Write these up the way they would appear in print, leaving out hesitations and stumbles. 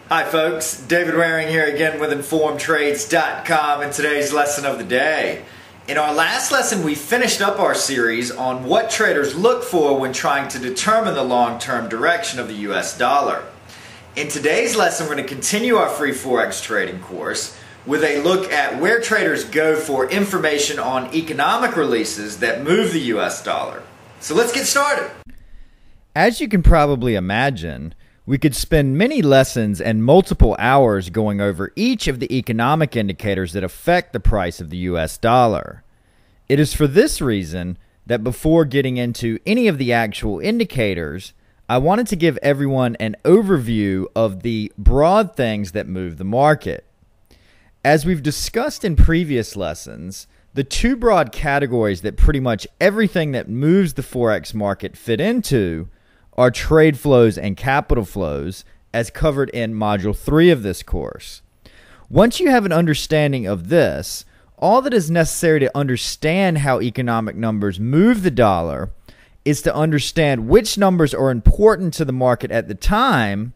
Hi folks, David Waring here again with InformedTrades.com and today's lesson of the day. In our last lesson we finished up our series on what traders look for when trying to determine the long-term direction of the US dollar. In today's lesson we're going to continue our free Forex trading course with a look at where traders go for information on economic releases that move the US dollar. So let's get started. As you can probably imagine, we could spend many lessons and multiple hours going over each of the economic indicators that affect the price of the US dollar. It is for this reason that before getting into any of the actual indicators, I wanted to give everyone an overview of the broad things that move the market. As we've discussed in previous lessons, the two broad categories that pretty much everything that moves the Forex market fit into are trade flows and capital flows, as covered in Module 3 of this course. Once you have an understanding of this, all that is necessary to understand how economic numbers move the dollar is to understand which numbers are important to the market at the time,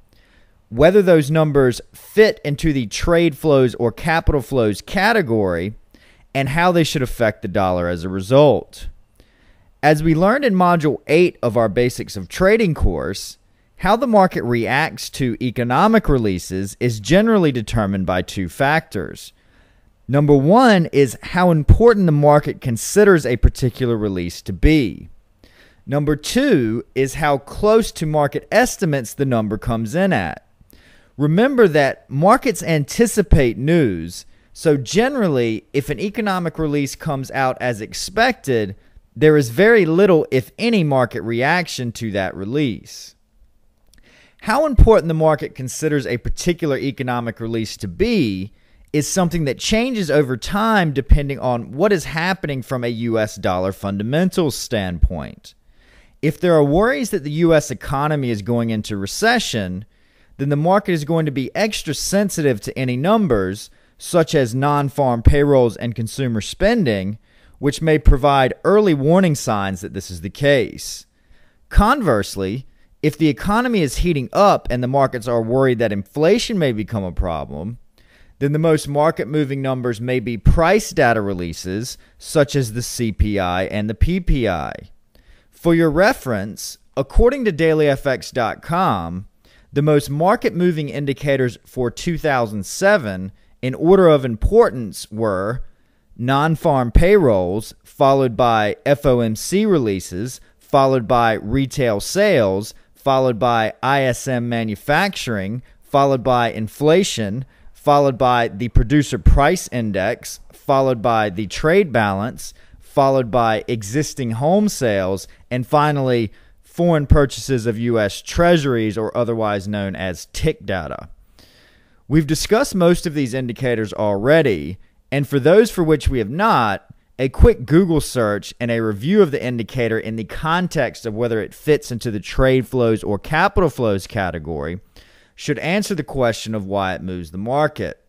whether those numbers fit into the trade flows or capital flows category, and how they should affect the dollar as a result. As we learned in Module 8 of our Basics of Trading course, how the market reacts to economic releases is generally determined by two factors. Number one is how important the market considers a particular release to be. Number two is how close to market estimates the number comes in at. Remember that markets anticipate news, so generally, if an economic release comes out as expected, there is very little, if any, market reaction to that release. How important the market considers a particular economic release to be is something that changes over time depending on what is happening from a US dollar fundamentals standpoint. If there are worries that the US economy is going into recession, then the market is going to be extra sensitive to any numbers, such as non-farm payrolls and consumer spending, which may provide early warning signs that this is the case. Conversely, if the economy is heating up and the markets are worried that inflation may become a problem, then the most market-moving numbers may be price data releases, such as the CPI and the PPI. For your reference, according to dailyfx.com, the most market-moving indicators for 2007 in order of importance were non-farm payrolls, followed by FOMC releases, followed by retail sales, followed by ISM manufacturing, followed by inflation, followed by the producer price index, followed by the trade balance, followed by existing home sales, and finally, foreign purchases of U.S. treasuries, or otherwise known as TIC data. We've discussed most of these indicators already, and for those for which we have not, a quick Google search and a review of the indicator in the context of whether it fits into the trade flows or capital flows category should answer the question of why it moves the market.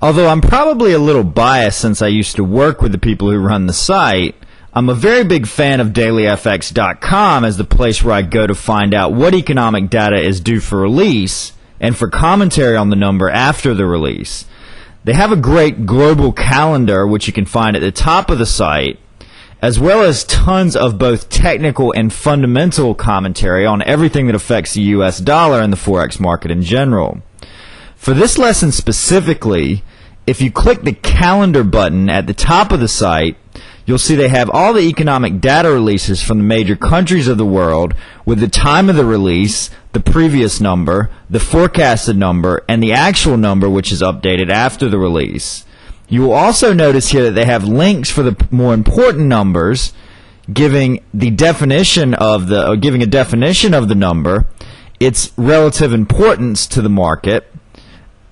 Although I'm probably a little biased since I used to work with the people who run the site, I'm a very big fan of dailyfx.com as the place where I go to find out what economic data is due for release and for commentary on the number after the release. They have a great global calendar, which you can find at the top of the site, as well as tons of both technical and fundamental commentary on everything that affects the US dollar and the Forex market in general. For this lesson specifically, if you click the calendar button at the top of the site, you'll see they have all the economic data releases from the major countries of the world with the time of the release, the previous number, the forecasted number, and the actual number, which is updated after the release. You will also notice here that they have links for the more important numbers, giving a definition of the number, its relative importance to the market,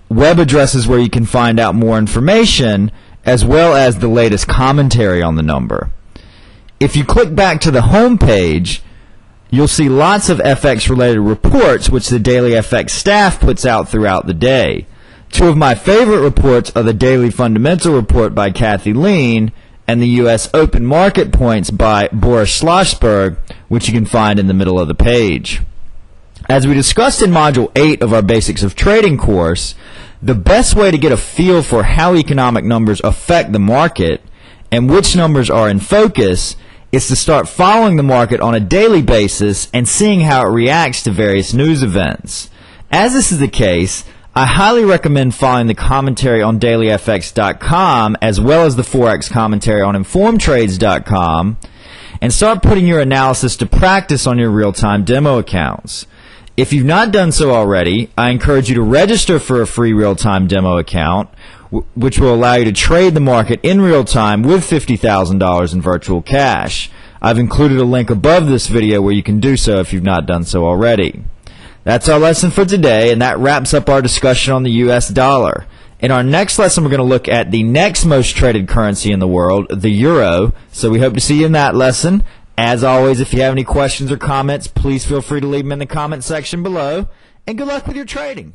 web addresses where you can find out more information, as well as the latest commentary on the number. If you click back to the home page, you'll see lots of FX-related reports which the Daily FX staff puts out throughout the day. Two of my favorite reports are the Daily Fundamental Report by Kathy Lean and the U.S. Open Market Points by Boris Schlossberg, which you can find in the middle of the page. As we discussed in Module 8 of our Basics of Trading course, the best way to get a feel for how economic numbers affect the market and which numbers are in focus is to start following the market on a daily basis and seeing how it reacts to various news events. As this is the case, I highly recommend following the commentary on dailyfx.com as well as the Forex commentary on informtrades.com and start putting your analysis to practice on your real-time demo accounts. If you've not done so already, I encourage you to register for a free real-time demo account, which will allow you to trade the market in real time with $50,000 in virtual cash. I've included a link above this video where you can do so if you've not done so already. That's our lesson for today, and that wraps up our discussion on the US dollar. In our next lesson, we're going to look at the next most traded currency in the world, the euro. So we hope to see you in that lesson. As always, if you have any questions or comments, please feel free to leave them in the comment section below. And good luck with your trading.